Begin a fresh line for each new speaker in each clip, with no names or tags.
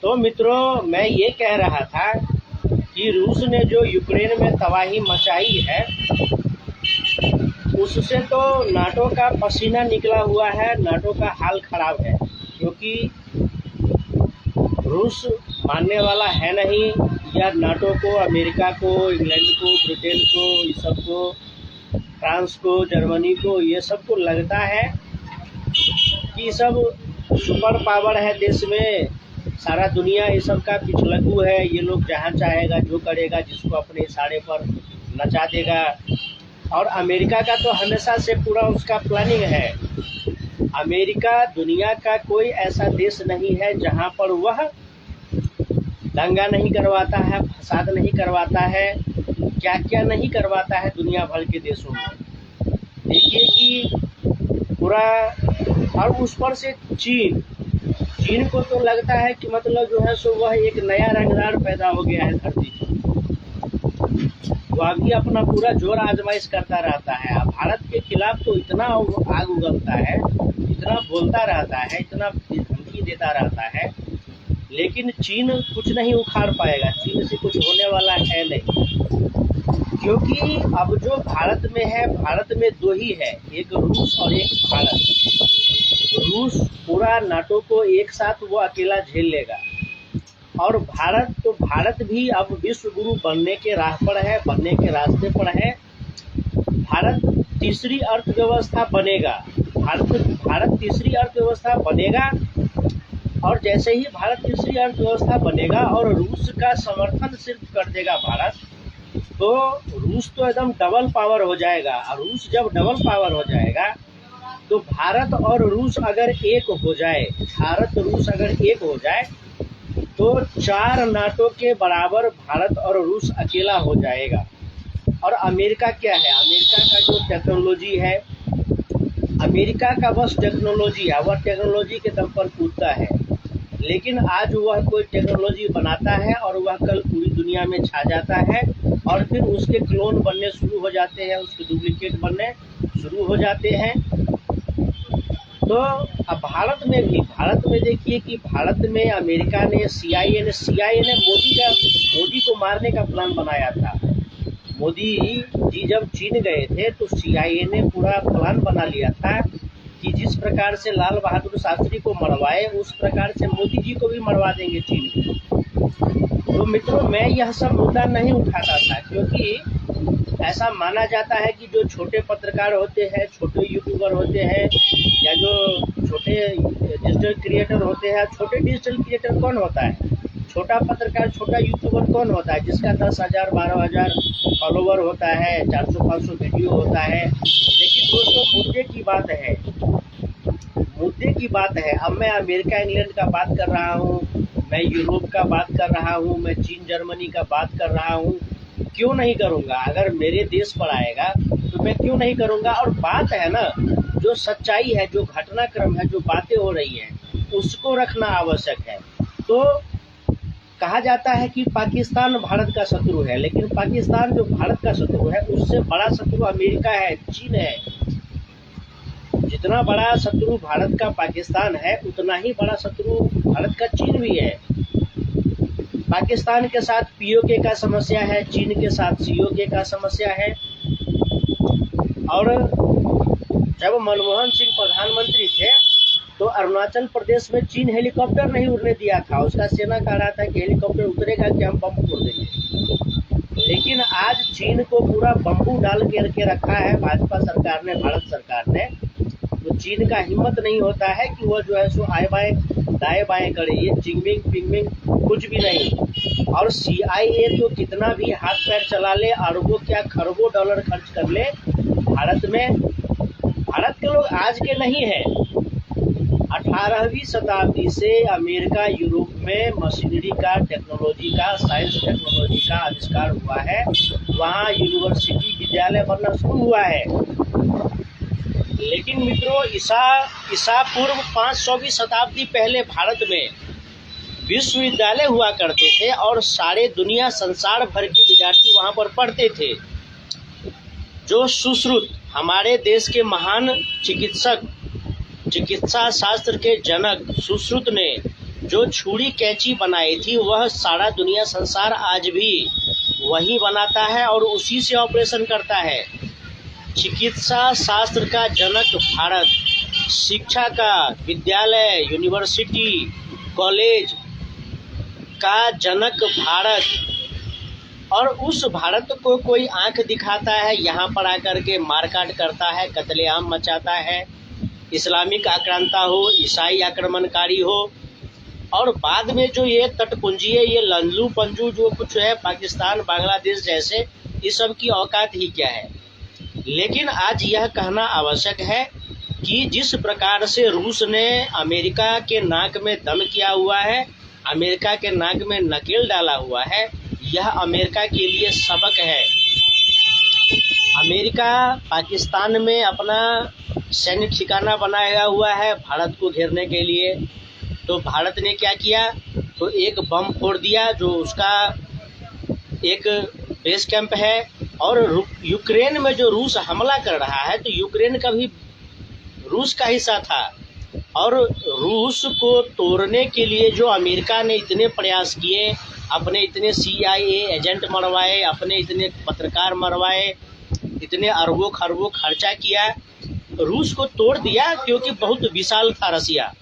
तो मित्रों, मैं ये कह रहा था कि रूस ने जो यूक्रेन में तबाही मचाई है, उससे तो नाटो का पसीना निकला हुआ है, नाटो का हाल खराब है। क्योंकि रूस मानने वाला है नहीं, या नाटो को, अमेरिका को, इंग्लैंड को, ब्रिटेन को, ये सबको, फ्रांस को, जर्मनी को, ये सबको लगता है कि सब सुपर पावर है देश में, सारा दुनिया ये सब का पिछलग्गू है, ये लोग जहाँ चाहेगा जो करेगा, जिसको अपने इशारे पर नचा देगा। और अमेरिका का तो हमेशा से पूरा उसका प्लानिंग है। अमेरिका दुनिया का कोई ऐसा देश नहीं है जहाँ पर वह दंगा नहीं करवाता है, फसाद नहीं करवाता है, क्या क्या नहीं करवाता है दुनिया भर के देशों में। देखिए कि पूरा, और उस पर से चीन को तो लगता है कि मतलब जो है सो वह एक नया रंगदार पैदा हो गया है धरती पर। वह भी अपना पूरा जोर आजमाइश करता रहता है। भारत के खिलाफ तो इतना आग उगलता है, इतना बोलता रहता है, इतना धमकी देता रहता है, लेकिन चीन कुछ नहीं उखाड़ पाएगा। चीन से कुछ होने वाला है नहीं, क्योंकि अब जो भारत में है, भारत में दो ही है, एक रूस और एक भारत। रूस पूरा नाटो को एक साथ वो अकेला झेल लेगा, और भारत भी अब विश्व गुरु बनने के राह पर है, बनने के रास्ते पर है। भारत तीसरी अर्थव्यवस्था बनेगा, भारत तीसरी अर्थव्यवस्था बनेगा। और जैसे ही भारत तीसरी अर्थव्यवस्था बनेगा और रूस का समर्थन सिर्फ कर देगा भारत, तो रूस तो एकदम डबल पावर हो जाएगा। और रूस जब डबल पावर हो जाएगा, तो भारत और रूस अगर एक हो जाए, भारत रूस अगर एक हो जाए, तो 4 नाटो के बराबर भारत और रूस अकेला हो जाएगा। और अमेरिका क्या है, अमेरिका का जो टेक्नोलॉजी है, अमेरिका का बस टेक्नोलॉजी है, वह टेक्नोलॉजी के दम पर कूदता है। लेकिन आज वह कोई टेक्नोलॉजी बनाता है और वह कल पूरी दुनिया में छा जाता है, और फिर उसके क्लोन बनने शुरू हो जाते हैं, उसके डुप्लीकेट बनने शुरू हो जाते हैं। तो अब भारत में देखिए कि भारत में अमेरिका ने, CIA ने मोदी को मारने का प्लान बनाया था। मोदी जी जब चीन गए थे तो CIA ने पूरा प्लान बना लिया था कि जिस प्रकार से लाल बहादुर शास्त्री को मरवाए, उस प्रकार से मोदी जी को भी मरवा देंगे चीन को। तो मित्रों, मैं यह सब मुद्दा नहीं उठाता था, क्योंकि ऐसा माना जाता है कि जो छोटे पत्रकार होते हैं, छोटे यूट्यूबर होते हैं, या जो छोटे डिजिटल क्रिएटर होते हैं, छोटे डिजिटल क्रिएटर कौन होता है? छोटा पत्रकार, छोटा यूट्यूबर कौन होता है? जिसका 10,000 12,000 फॉलोवर होता है, 400-500 वीडियो होता है। लेकिन दोस्तों, मुद्दे की बात है। अब मैं अमेरिका इंग्लैंड का बात कर रहा हूँ, मैं यूरोप का बात कर रहा हूँ, मैं चीन जर्मनी का बात कर रहा हूँ। क्यों नहीं करूँगा? अगर मेरे देश पर आएगा तो मैं क्यों नहीं करूँगा? और बात है ना, जो सच्चाई है, जो घटनाक्रम है, जो बातें हो रही हैं, उसको रखना आवश्यक है। तो कहा जाता है कि पाकिस्तान भारत का शत्रु है, लेकिन पाकिस्तान जो भारत का शत्रु है, उससे बड़ा शत्रु अमेरिका है, चीन है। जितना बड़ा शत्रु भारत का पाकिस्तान है, उतना ही बड़ा शत्रु भारत का चीन भी है। पाकिस्तान के साथ POK का समस्या है, चीन के साथ COK का समस्या है। और जब मनमोहन सिंह प्रधानमंत्री थे, तो अरुणाचल प्रदेश में चीन हेलीकॉप्टर नहीं उड़ने दिया था। उसका सेना कह रहा था कि हेलीकॉप्टर उतरेगा कि हम बम फोड़ देंगे। लेकिन आज चीन को पूरा बम्बू डाल के रखा है भाजपा सरकार ने, भारत सरकार ने। तो चीन का हिम्मत नहीं होता है कि वह जो है सो आए बाएं दाएं बाएं करे। ये चिंगमिंग पिंगमिंग कुछ भी नहीं। और CIA तो कितना भी हाथ पैर चला ले, अरबों क्या खरबों डॉलर खर्च कर ले भारत में, भारत के लोग आज के नहीं हैं। 18वीं शताब्दी से अमेरिका यूरोप में मशीनरी का, टेक्नोलॉजी का, साइंस टेक्नोलॉजी का आविष्कार हुआ है। वहाँ यूनिवर्सिटी, विद्यालय बनना शुरू हुआ है। लेकिन मित्रों, ईसा पूर्व 500वीं शताब्दी पहले भारत में विश्वविद्यालय हुआ करते थे, और सारे दुनिया, संसार भर के विद्यार्थी वहाँ पर पढ़ते थे। जो सुश्रुत, हमारे देश के महान चिकित्सा शास्त्र के जनक सुश्रुत ने जो छुरी कैंची बनाई थी वह सारा दुनिया संसार आज भी वही बनाता है और उसी से ऑपरेशन करता है। चिकित्सा शास्त्र का जनक भारत, शिक्षा का विद्यालय, यूनिवर्सिटी, कॉलेज का जनक भारत, और उस भारत को कोई आंख दिखाता है, यहाँ पर आकर के मारकाट करता है, कत्लेआम मचाता है, इस्लामिक आक्रांता हो, ईसाई आक्रमणकारी हो, और बाद में जो ये तटपुंजिए, ये लंजू पंजू जो कुछ है पाकिस्तान बांग्लादेश जैसे, इस सब की औकात ही क्या है। लेकिन आज यह कहना आवश्यक है कि जिस प्रकार से रूस ने अमेरिका के नाक में दम किया हुआ है, अमेरिका के नाक में नकेल डाला हुआ है, यह अमेरिका के लिए सबक है। अमेरिका पाकिस्तान में अपना सैन्य ठिकाना बनाया हुआ है भारत को घेरने के लिए। तो भारत ने क्या किया, तो एक बम फोड़ दिया जो उसका एक बेस कैंप है। और यूक्रेन में जो रूस हमला कर रहा है, तो यूक्रेन का भी रूस का हिस्सा था, और रूस को तोड़ने के लिए जो अमेरिका ने इतने प्रयास किए, अपने इतने CIA एजेंट मरवाए, अपने इतने पत्रकार मरवाए, इतने अरबों खरबों खर्चा किया, रूस को तोड़ दिया क्योंकि बहुत विशाल था रसिया।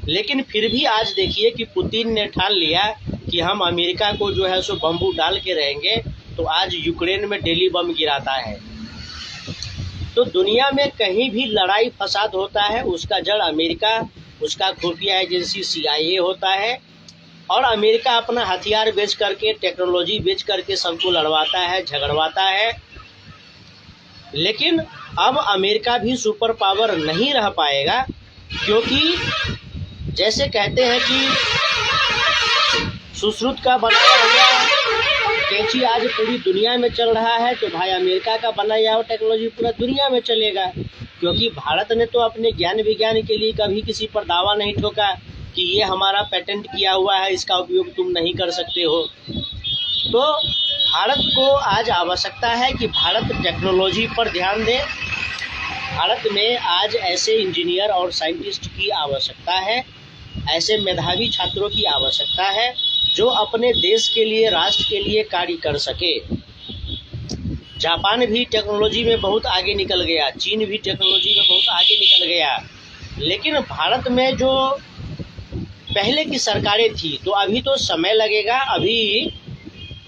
लेकिन फिर भी आज देखिए कि पुतिन ने ठान लिया कि हम अमेरिका को जो है सो बम्बू डाल के रहेंगे, तो आज यूक्रेन में डेली बम गिराता है। तो दुनिया में कहीं भी लड़ाई फसाद होता है, उसका जड़ अमेरिका, उसका खुफिया एजेंसी CIA होता है, और अमेरिका अपना हथियार बेच करके, टेक्नोलॉजी बेच करके सबको लड़वाता है, झगड़वाता है। लेकिन अब अमेरिका भी सुपर पावर नहीं रह पाएगा, क्योंकि जैसे कहते हैं कि सुश्रुत का बनाया हुआ कैंची आज पूरी दुनिया में चल रहा है, तो भाई अमेरिका का बनाया हुआ टेक्नोलॉजी पूरा दुनिया में चलेगा। क्योंकि भारत ने तो अपने ज्ञान विज्ञान के लिए कभी किसी पर दावा नहीं ठोका कि ये हमारा पेटेंट किया हुआ है, इसका उपयोग तुम नहीं कर सकते हो। तो भारत को आज आवश्यकता है कि भारत टेक्नोलॉजी पर ध्यान दे। भारत में आज ऐसे इंजीनियर और साइंटिस्ट की आवश्यकता है, ऐसे मेधावी छात्रों की आवश्यकता है जो अपने देश के लिए, राष्ट्र के लिए कार्य कर सके। जापान भी टेक्नोलॉजी में बहुत आगे निकल गया, चीन भी टेक्नोलॉजी में बहुत आगे निकल गया, लेकिन भारत में जो पहले की सरकारें थी, तो अभी तो समय लगेगा।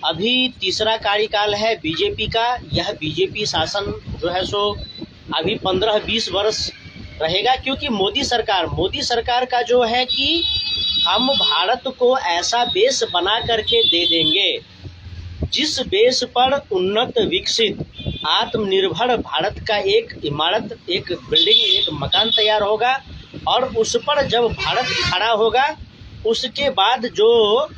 अभी तीसरा कार्यकाल है बीजेपी का। यह बीजेपी शासन जो है सो अभी 15-20 वर्ष रहेगा, क्योंकि मोदी सरकार का जो है कि हम भारत को ऐसा बेस बना करके दे देंगे जिस बेस पर उन्नत, विकसित, आत्मनिर्भर भारत का एक इमारत, एक बिल्डिंग, एक मकान तैयार होगा। और उस पर जब भारत खड़ा होगा, उसके बाद जो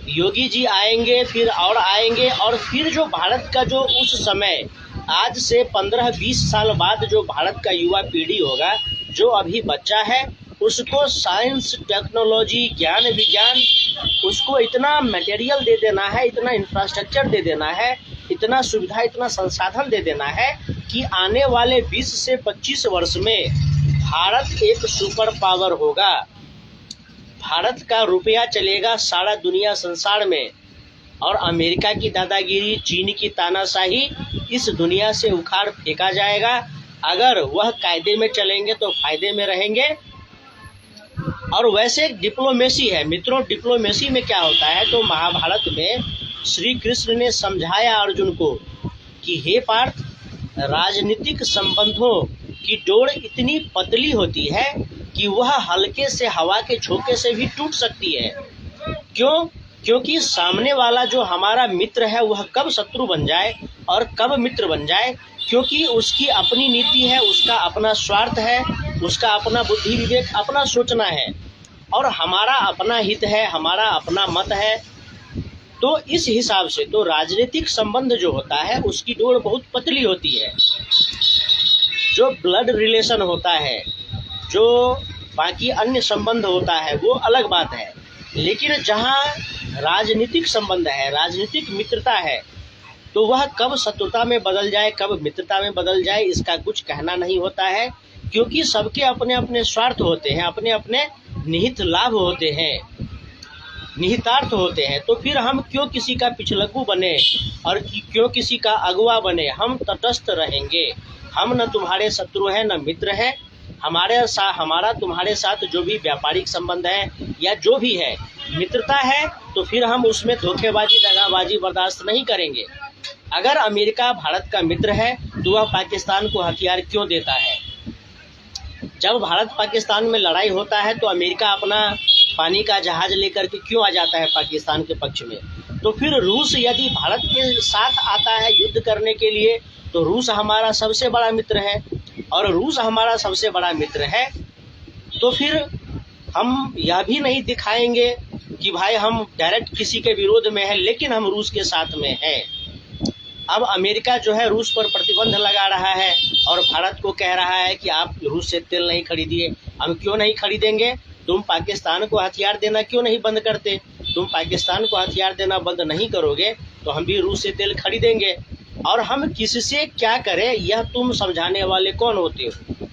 योगी जी आएंगे, फिर और आएंगे, और फिर जो भारत का जो उस समय आज से 15-20 साल बाद जो भारत का युवा पीढ़ी होगा, जो अभी बच्चा है, उसको साइंस, टेक्नोलॉजी, ज्ञान विज्ञान, उसको इतना मटेरियल दे देना है, इतना इंफ्रास्ट्रक्चर दे देना है, इतना सुविधा, इतना संसाधन दे देना है कि आने वाले 20 से 25 वर्ष में भारत एक सुपर पावर होगा। भारत का रुपया चलेगा सारा दुनिया संसार में, और अमेरिका की दादागिरी, चीन की तानाशाही इस दुनिया से उखाड़ फेंका जाएगा। अगर वह कायदे में चलेंगे तो फायदे में रहेंगे। और वैसे डिप्लोमेसी है मित्रों, डिप्लोमेसी में क्या होता है, तो महाभारत में श्री कृष्ण ने समझाया अर्जुन को कि हे पार्थ, राजनीतिक संबंधों की डोर इतनी पतली होती है कि वह हल्के से हवा के झोंके से भी टूट सकती है। क्यों? क्योंकि सामने वाला जो हमारा मित्र है वह कब शत्रु बन जाए और कब मित्र बन जाए, क्योंकि उसकी अपनी नीति है, उसका अपना स्वार्थ है, उसका अपना बुद्धि विवेक, अपना सोचना है, और हमारा अपना हित है, हमारा अपना मत है। तो इस हिसाब से तो राजनीतिक संबंध जो होता है उसकी डोर बहुत पतली होती है। जो ब्लड रिलेशन होता है, जो बाकी अन्य संबंध होता है, वो अलग बात है। लेकिन जहाँ राजनीतिक संबंध है, राजनीतिक मित्रता है, तो वह कब शत्रुता में बदल जाए, कब मित्रता में बदल जाए, इसका कुछ कहना नहीं होता है। क्योंकि सबके अपने अपने स्वार्थ होते हैं, अपने अपने निहित लाभ होते हैं। निहितार्थ होते हैं, तो फिर हम क्यों किसी का पिछलग्गू बने और क्यों किसी का अगुआ बने। हम तटस्थ रहेंगे। हम न तुम्हारे शत्रु हैं न मित्र हैं। हमारा तुम्हारे साथ जो भी व्यापारिक संबंध है या जो भी है, मित्रता है, तो फिर हम उसमें धोखेबाजी दगाबाजी बर्दाश्त नहीं करेंगे। अगर अमेरिका भारत का मित्र है तो वह पाकिस्तान को हथियार क्यों देता है। जब भारत पाकिस्तान में लड़ाई होता है तो अमेरिका अपना पानी का जहाज लेकर के क्यों आ जाता है पाकिस्तान के पक्ष में। तो फिर रूस यदि भारत के साथ आता है युद्ध करने के लिए, तो रूस हमारा सबसे बड़ा मित्र है, और रूस हमारा सबसे बड़ा मित्र है तो फिर हम यह भी नहीं दिखाएंगे कि भाई हम डायरेक्ट किसी के विरोध में हैं लेकिन हम रूस के साथ में हैं। अब अमेरिका जो है रूस पर प्रतिबंध लगा रहा है और भारत को कह रहा है कि आप रूस से तेल नहीं खरीदिए। हम क्यों नहीं खरीदेंगे। तुम पाकिस्तान को हथियार देना क्यों नहीं बंद करते। तुम पाकिस्तान को हथियार देना बंद नहीं करोगे तो हम भी रूस से तेल खरीदेंगे। और हम किससे क्या करें यह तुम समझाने वाले कौन होते हो।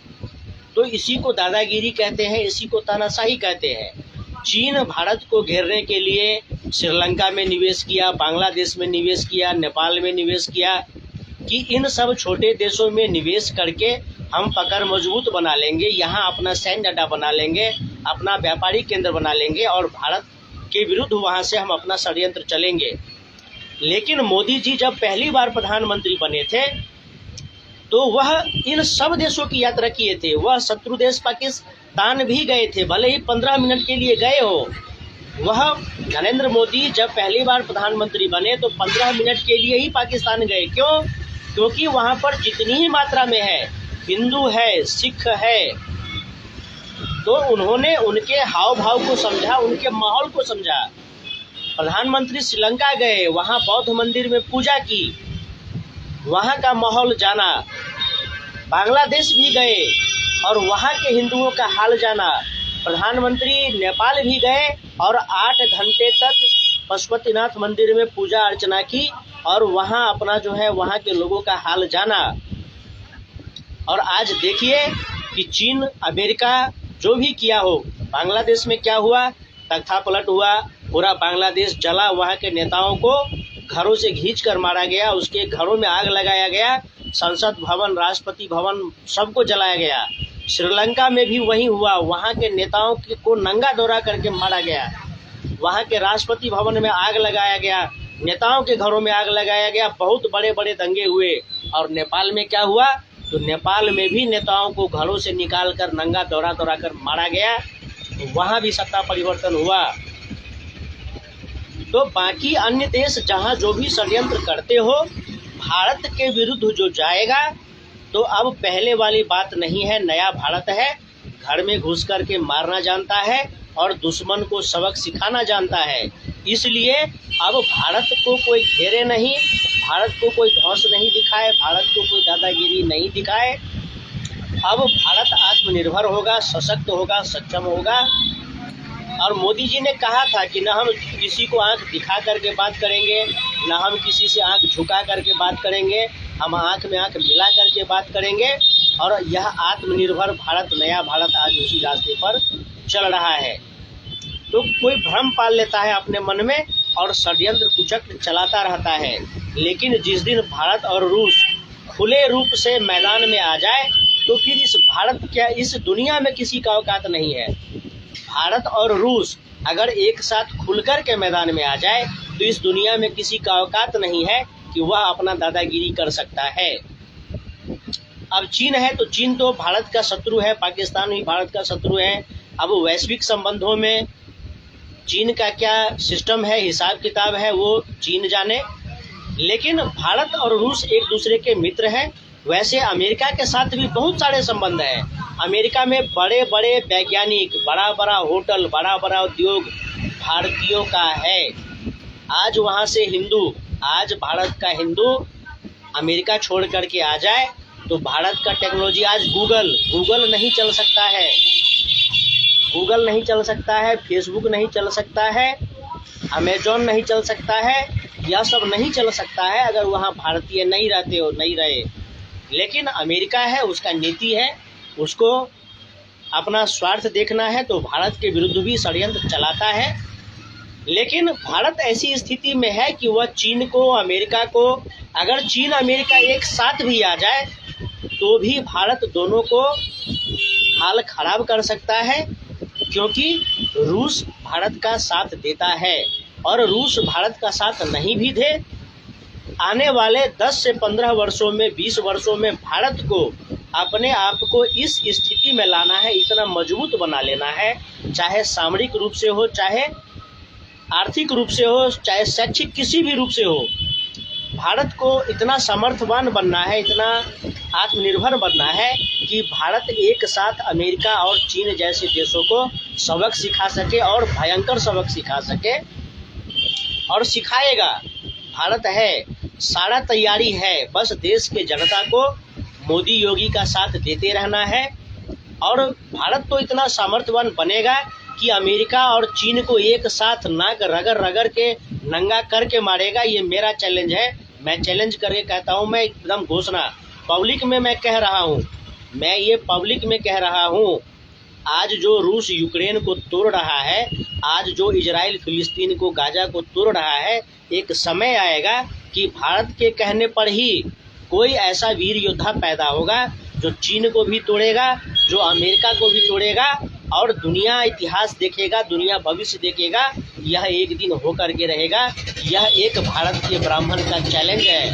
तो इसी को दादागिरी कहते हैं, इसी को तानाशाही कहते हैं। चीन भारत को घेरने के लिए श्रीलंका में निवेश किया, बांग्लादेश में निवेश किया, नेपाल में निवेश किया कि इन सब छोटे देशों में निवेश करके हम पकड़ मजबूत बना लेंगे, यहाँ अपना सैन्य अड्डा बना लेंगे, अपना व्यापारिक केंद्र बना लेंगे और भारत के विरुद्ध वहाँ से हम अपना षड्यंत्र चलेंगे। लेकिन मोदी जी जब पहली बार प्रधानमंत्री बने थे तो वह इन सब देशों की यात्रा किए थे। वह शत्रु देश पाकिस्तान भी गए थे, भले ही 15 मिनट के लिए गए हो। वह नरेंद्र मोदी जब पहली बार प्रधानमंत्री बने तो 15 मिनट के लिए ही पाकिस्तान गए। क्यों? क्योंकि वहाँ पर जितनी ही मात्रा में है, हिंदू है, सिख है, तो उन्होंने उनके हाव भाव को समझा, उनके माहौल को समझा। प्रधानमंत्री श्रीलंका गए, वहाँ बौद्ध मंदिर में पूजा की, वहाँ का माहौल जाना। बांग्लादेश भी गए और वहाँ के हिंदुओं का हाल जाना। प्रधानमंत्री नेपाल भी गए और 8 घंटे तक पशुपतिनाथ मंदिर में पूजा अर्चना की और वहाँ अपना जो है वहाँ के लोगों का हाल जाना। और आज देखिए कि चीन अमेरिका जो भी किया हो, बांग्लादेश में क्या हुआ, तख्तापलट हुआ, पूरा बांग्लादेश जला, वहाँ के नेताओं को घरों से खींच कर मारा गया, उसके घरों में आग लगाया गया, संसद भवन, राष्ट्रपति भवन सबको जलाया गया। श्रीलंका में भी वही हुआ, वहाँ के नेताओं को नंगा दौरा करके मारा गया, वहाँ के राष्ट्रपति भवन में आग लगाया गया, नेताओं के घरों में आग लगाया गया, बहुत बड़े बड़े दंगे हुए। और नेपाल में क्या हुआ, तो नेपाल में भी नेताओं को घरों से निकाल कर नंगा दौरा कर मारा गया, तो वहाँ भी सत्ता परिवर्तन हुआ। तो बाकी अन्य देश जहाँ जो भी षड्यंत्र करते हो, भारत के विरुद्ध जो जाएगा तो अब पहले वाली बात नहीं है, नया भारत है, घर में घुस कर के मारना जानता है और दुश्मन को सबक सिखाना जानता है। इसलिए अब भारत को कोई घेरे नहीं, भारत को कोई धौंस नहीं दिखाए, भारत को कोई दादागिरी नहीं दिखाए। अब भारत आत्मनिर्भर होगा, सशक्त होगा, सक्षम होगा। और मोदी जी ने कहा था कि न हम किसी को आंख दिखा करके बात करेंगे, न हम किसी से आंख झुका करके बात करेंगे, हम आंख में आंख मिला करके बात करेंगे। और यह आत्मनिर्भर भारत, नया भारत आज उसी रास्ते पर चल रहा है। तो कोई भ्रम पाल लेता है अपने मन में और षड्यंत्र कुचक्र चलाता रहता है। लेकिन जिस दिन भारत और रूस खुले रूप से मैदान में आ जाए तो फिर इस दुनिया में किसी का औकात नहीं है। भारत और रूस अगर एक साथ खुलकर के मैदान में आ जाए तो इस दुनिया में किसी का औकात नहीं है कि वह अपना दादागिरी कर सकता है। अब चीन है तो चीन तो भारत का शत्रु है, पाकिस्तान भी भारत का शत्रु है। अब वैश्विक संबंधों में चीन का क्या सिस्टम है, हिसाब किताब है, वो चीन जाने। लेकिन भारत और रूस एक दूसरे के मित्र हैं। वैसे अमेरिका के साथ भी बहुत सारे संबंध हैं। अमेरिका में बड़े बड़े वैज्ञानिक, बड़ा बड़ा होटल, बड़ा बड़ा उद्योग भारतीयों का है। आज वहाँ से हिंदू, आज भारत का हिंदू अमेरिका छोड़ करके आ जाए तो भारत का टेक्नोलॉजी, आज गूगल नहीं चल सकता है, गूगल नहीं चल सकता है, फेसबुक नहीं चल सकता है, अमेजॉन नहीं चल सकता है, यह सब नहीं चल सकता है अगर वहाँ भारतीय नहीं रहे। लेकिन अमेरिका है, उसका नीति है, उसको अपना स्वार्थ देखना है तो भारत के विरुद्ध भी षड्यंत्र चलाता है। लेकिन भारत ऐसी स्थिति में है कि वह चीन को, अमेरिका को, अगर चीन अमेरिका एक साथ भी आ जाए तो भी भारत दोनों को हाल खराब कर सकता है, क्योंकि रूस भारत का साथ देता है। और रूस भारत का साथ नहीं भी दे, आने वाले 10 से 15 वर्षों में, 20 वर्षों में भारत को अपने आप को इस स्थिति में लाना है, इतना मजबूत बना लेना है, चाहे सामरिक रूप से हो, चाहे आर्थिक रूप से हो, चाहे शैक्षिक किसी भी रूप से हो। भारत को इतना समर्थवान बनना है, इतना आत्मनिर्भर बनना है कि भारत एक साथ अमेरिका और चीन जैसे देशों को सबक सिखा सके, और भयंकर सबक सिखा सके, और सिखाएगा। भारत है, सारा तैयारी है, बस देश के जनता को मोदी योगी का साथ देते रहना है। और भारत तो इतना सामर्थ्यवान बनेगा कि अमेरिका और चीन को एक साथ नाक रगड़ रगड़ के नंगा करके मारेगा। ये मेरा चैलेंज है, मैं चैलेंज करके कहता हूँ, मैं एकदम घोषणा पब्लिक में मैं कह रहा हूँ, मैं ये पब्लिक में कह रहा हूँ। आज जो रूस यूक्रेन को तोड़ रहा है, आज जो इजराइल फिलिस्तीन को, गाजा को तोड़ रहा है, एक समय आएगा कि भारत के कहने पर ही कोई ऐसा वीर योद्धा पैदा होगा जो चीन को भी तोड़ेगा, जो अमेरिका को भी तोड़ेगा, और दुनिया इतिहास देखेगा, दुनिया भविष्य देखेगा। यह एक दिन होकर के रहेगा। यह एक भारत के ब्राह्मण का चैलेंज है।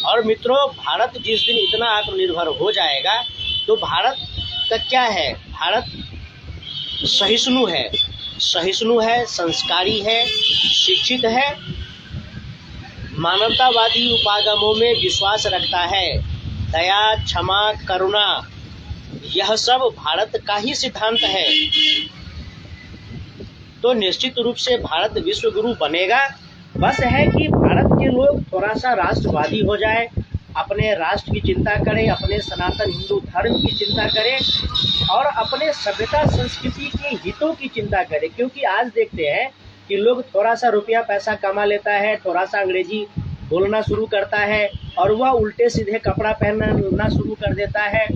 और मित्रों, भारत जिस दिन इतना आत्मनिर्भर हो जाएगा तो भारत का क्या है, भारत सहिष्णु है, संस्कारी है, शिक्षित है, मानवतावादी उपागमों में विश्वास रखता है, दया, क्षमा, करुणा, यह सब भारत का ही सिद्धांत है। तो निश्चित रूप से भारत विश्व गुरु बनेगा। बस है कि भारत के लोग थोड़ा सा राष्ट्रवादी हो जाए, अपने राष्ट्र की चिंता करें, अपने सनातन हिंदू धर्म की चिंता करें, और अपने सभ्यता संस्कृति के हितों की चिंता करें। क्योंकि आज देखते हैं कि लोग थोड़ा सा रुपया पैसा कमा लेता है, थोड़ा सा अंग्रेजी बोलना शुरू करता है, और वह उल्टे सीधे कपड़ा पहनना शुरू कर देता है,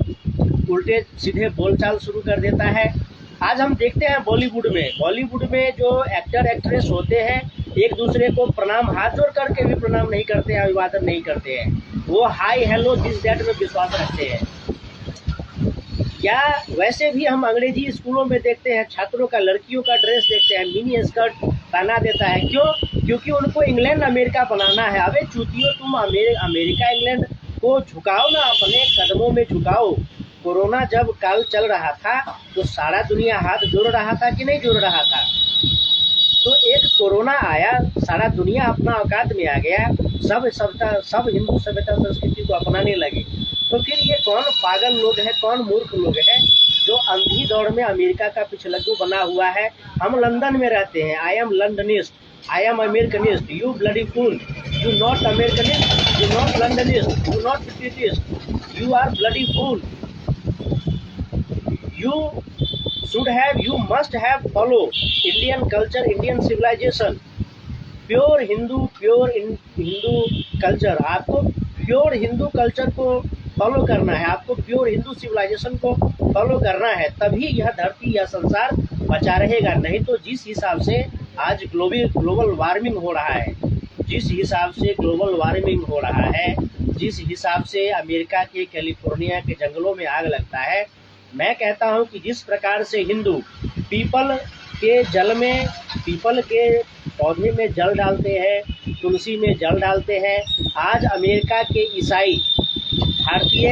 उल्टे सीधे बोलचाल शुरू कर देता है। आज हम देखते हैं बॉलीवुड में जो एक्टर एक्ट्रेस होते हैं, एक दूसरे को प्रणाम, हाथ जोड़ करके भी प्रणाम नहीं करते हैं, अभिवादन नहीं करते हैं, वो हाय हेलो दिस दैट में विश्वास रखते हैं। या वैसे भी हम अंग्रेजी स्कूलों में देखते हैं, छात्रों का, लड़कियों का ड्रेस देखते हैं, मिनी स्कर्ट पहना देता है। क्यों? क्योंकि उनको इंग्लैंड अमेरिका बनाना है। अबे चूतियों, तुम अमेरिका इंग्लैंड को झुकाओ ना, अपने कदमों में झुकाओ। कोरोना जब काल चल रहा था तो सारा दुनिया हाथ जोड़ रहा था कि नहीं जोड़ रहा था? तो एक कोरोना आया, सारा दुनिया अपना औकात में आ गया, सब हिंदू सभ्यता संस्कृति को अपनाने लगे। तो फिर ये कौन पागल लोग हैं, कौन मूर्ख लोग हैं जो अंधी दौड़ में अमेरिका का पिछलग्गू बना हुआ है? हम लंदन में रहते हैं, I am Londonist, I am Americanist, you bloody fool, you not Americanist, you not Londonist, you not British, you are bloody fool. You must have follow Indian culture, Indian civilization, pure Hindu culture. आपको pure Hindu culture को follow करना है, आपको pure Hindu civilization को follow करना है, तभी यह धरती, यह संसार बचा रहेगा। नहीं तो जिस हिसाब से आज ग्लोबल वार्मिंग हो रहा है, जिस हिसाब से ग्लोबल वार्मिंग हो रहा है, जिस हिसाब से अमेरिका के कैलिफोर्निया के जंगलों में आग लगता है, मैं कहता हूं कि जिस प्रकार से हिंदू पीपल के पौधे में जल डालते हैं, तुलसी में जल डालते हैं, आज अमेरिका के ईसाई भारतीय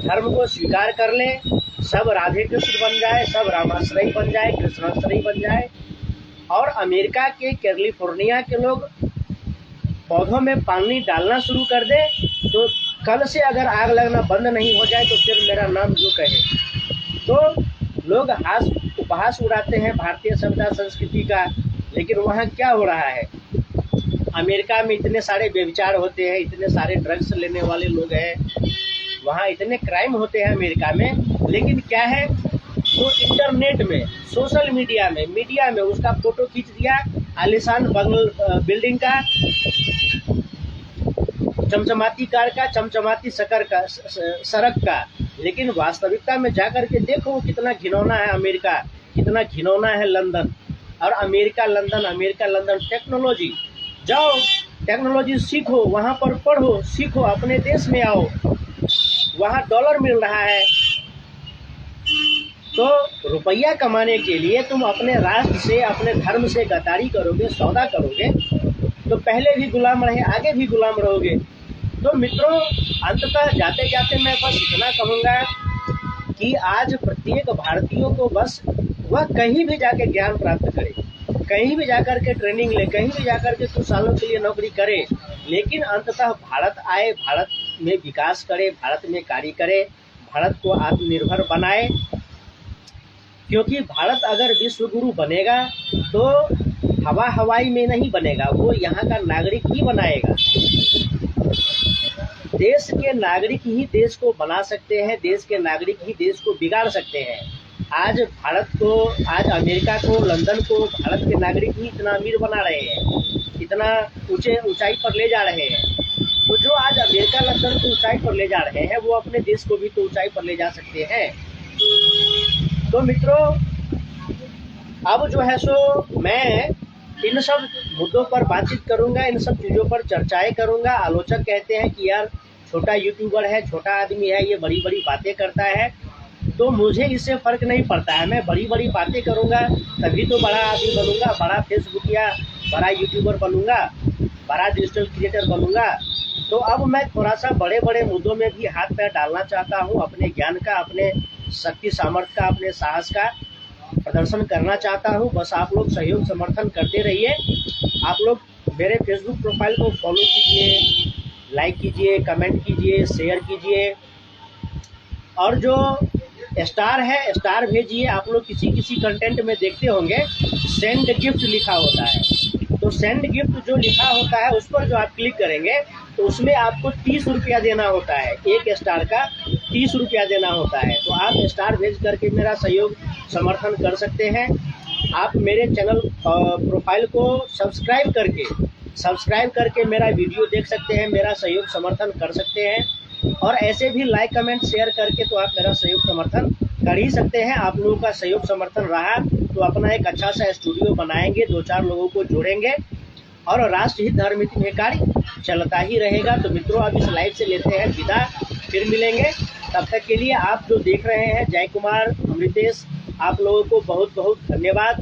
धर्म को स्वीकार कर लें, सब राधे कृष्ण बन जाए, सब रामाश्रय बन जाए, कृष्णाश्रय बन जाए, और अमेरिका के कैलिफोर्निया के लोग पौधों में पानी डालना शुरू कर दे, तो कल से अगर आग लगना बंद नहीं हो जाए तो फिर मेरा नाम जो कहे। तो लोग उपहास उड़ाते हैं भारतीय सभ्यता संस्कृति का, लेकिन वहाँ क्या हो रहा है? अमेरिका में इतने सारे व्यभिचार होते हैं, इतने सारे ड्रग्स लेने वाले लोग हैं, वहाँ इतने क्राइम होते हैं अमेरिका में, लेकिन क्या है, तो इंटरनेट में, सोशल मीडिया में उसका फोटो खींच दिया आलिशान बिल्डिंग का, चमचमाती कार का, चमचमाती सड़क का, लेकिन वास्तविकता में जाकर के देखो कितना घिनौना है अमेरिका, कितना घिनौना है लंदन, और अमेरिका लंदन टेक्नोलॉजी, जाओ टेक्नोलॉजी सीखो, वहाँ पर पढ़ो सीखो, अपने देश में आओ, वहाँ डॉलर मिल रहा है। तो रुपया कमाने के लिए तुम अपने राष्ट्र से, अपने धर्म से गद्दारी करोगे, सौदा करोगे, तो पहले भी गुलाम रहे, आगे भी गुलाम रहोगे। तो मित्रों, अंततः जाते जाते मैं बस इतना कहूँगा कि आज प्रत्येक भारतीयों को बस वह कहीं भी जाके ज्ञान प्राप्त करे, कहीं भी जाकर के ट्रेनिंग ले, कहीं भी जाकर के कुछ सालों के लिए नौकरी करे, लेकिन अंततः भारत आए, भारत में विकास करे, भारत में कार्य करे, भारत को आत्मनिर्भर बनाए। क्योंकि भारत अगर विश्व गुरु बनेगा तो हवाई में नहीं बनेगा, वो यहाँ का नागरिक ही बनाएगा। देश के नागरिक ही देश को बना सकते हैं, देश के नागरिक ही देश को बिगाड़ सकते हैं। आज भारत को, आज अमेरिका को, लंदन को भारत के नागरिक ही इतना अमीर बना रहे हैं, इतना ऊंचाई पर ले जा रहे हैं। तो जो आज अमेरिका लंदन को ऊंचाई पर ले जा रहे हैं, वो अपने देश को भी तो ऊंचाई पर ले जा सकते हैं। तो मित्रों, अब जो है सो मैं इन सब मुद्दों पर बातचीत करूंगा, इन सब चीज़ों पर चर्चाएं करूंगा। आलोचक कहते हैं कि यार छोटा यूट्यूबर है, छोटा आदमी है, ये बड़ी बड़ी बातें करता है। तो मुझे इससे फ़र्क नहीं पड़ता है, मैं बड़ी बड़ी बातें करूंगा तभी तो बड़ा आदमी बनूंगा, बड़ा फेसबुक या बड़ा यूट्यूबर बनूंगा, बड़ा डिजिटल क्रिएटर बनूंगा। तो अब मैं थोड़ा सा बड़े बड़े मुद्दों में भी हाथ पैर डालना चाहता हूँ, अपने ज्ञान का, अपने शक्ति सामर्थ्य का, अपने साहस का प्रदर्शन करना चाहता हूँ। बस आप लोग सहयोग समर्थन करते रहिए। आप लोग मेरे फेसबुक प्रोफाइल को फॉलो कीजिए, लाइक कीजिए, कमेंट कीजिए, शेयर कीजिए, और जो स्टार है स्टार भेजिए। आप लोग किसी कंटेंट में देखते होंगे सेंड गिफ्ट लिखा होता है, तो सेंड गिफ्ट जो लिखा होता है उस पर जो आप क्लिक करेंगे तो उसमें आपको 30 रुपया देना होता है, एक स्टार का 30 रुपया देना होता है। तो आप स्टार भेज करके मेरा सहयोग समर्थन कर सकते हैं। आप मेरे चैनल प्रोफाइल को सब्सक्राइब करके मेरा वीडियो देख सकते हैं, मेरा सहयोग समर्थन कर सकते हैं। और ऐसे भी लाइक कमेंट शेयर करके तो आप मेरा सहयोग समर्थन कर ही सकते हैं। आप लोगों का सहयोग समर्थन रहा तो अपना एक अच्छा सा स्टूडियो बनाएंगे, 2-4 लोगों को जोड़ेंगे, और राष्ट्रहित धर्महित में कार्य चलता ही रहेगा। तो मित्रों, अब इस लाइव से लेते हैं विदा, फिर मिलेंगे। तब तक के लिए आप जो देख रहे हैं, जय कुमार, अमृतेश, आप लोगों को बहुत बहुत धन्यवाद।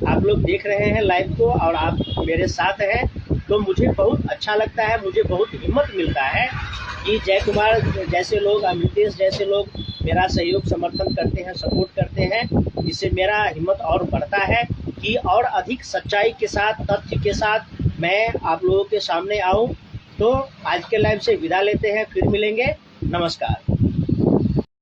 आप लोग देख रहे हैं लाइव को और आप मेरे साथ हैं, तो मुझे बहुत अच्छा लगता है, मुझे बहुत हिम्मत मिलता है कि जय कुमार जैसे लोग, अमृतेश जैसे लोग मेरा सहयोग समर्थन करते हैं, सपोर्ट करते हैं। इससे मेरा हिम्मत और बढ़ता है कि और अधिक सच्चाई के साथ, तथ्य के साथ मैं आप लोगों के सामने आऊं। तो आज के लाइव से विदा लेते हैं, फिर मिलेंगे। नमस्कार।